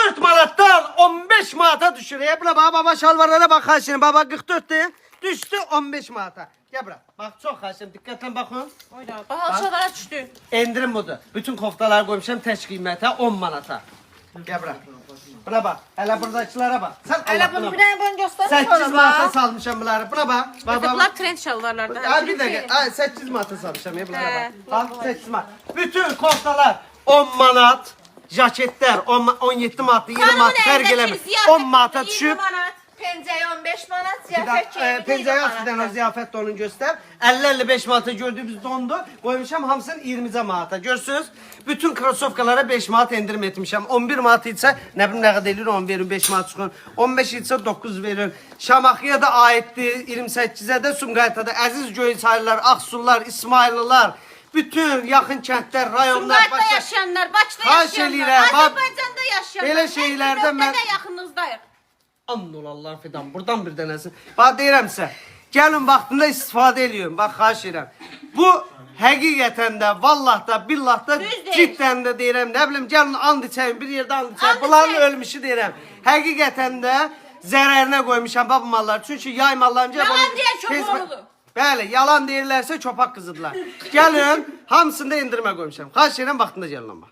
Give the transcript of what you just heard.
44 manatdan 15 manata düşür. Buna bak, baba şalvarlara bak Haşim. Baba 44 de düştü 15 manata. Gel bura. Bak çok Haşim, dikkatle bakın. Oyna. Bahalı şalvara düştü. Endirim budur. Bütün koftalar koymuşam teş kıymete 10 manata. Gel bura. Buna bak. Hele buradakilara bak. Sen Hele Allah'ına bunu bak. bir tane bunu göster. 8 manata salmışam bunları. Buna bak. Bak bak. Bunlar trend şalvarlarda. Ay bir dakika. Ay 8 manata salmışam ya bunlara He. bak. Bak 8 manat. Bütün koftalar 10 manat. Jaketler 17 manat, 20 manat fark eləmir. 10 manata düşüb. Penceye 15 manat, Bir ziyafet dakika, pencere aslında o ziyafet de onu göster. 50-55 manata gördüğümüz dondu. Koymuşam hamısını 20 manata. Görürsünüz. Bütün krosovkalara 5 manat indirim etmişim. 11 manat ise ne bileyim ne kadar edilir 10 verin 5 manat çıkın. 15 ise 9 verin. Şamaxıya da aittir. 28'e de Sumqayıt'a da Əziz Göyçaylılar, Aksullar, İsmaillılar. Bütün yakın kentler, rayonlar, Sumqayıtda yaşayanlar, Bakıda Xahiş yaşayanlar, eləyirəm, bax, Azərbaycanda yaşayanlar. belə şeylərdən mən- Mən yaxınızdayıq. Aman Allah fidan buradan bir dənəsin. Bax deyirəm sizə. Gəlin vaxtında istifadə eləyin. Bax xahiş edirəm. Bu həqiqətən də vallah da billah da Düz deyil. cidden də deyirəm. Nə bilim gəlin and içəyin bir yerdə and içəyin. And Bunların içəyin. ölmüşü deyirəm. Həqiqətən də zərərinə qoymuşam bu mallar. Çünki yay mallarınca Yalan deyən çoxoğludur. Bəli, yalan deyirlərsə çopak qızıdırlar. Gəlin hamısında endirmə qoymuşam. Xahiş edirəm vaxtında gəlin amma.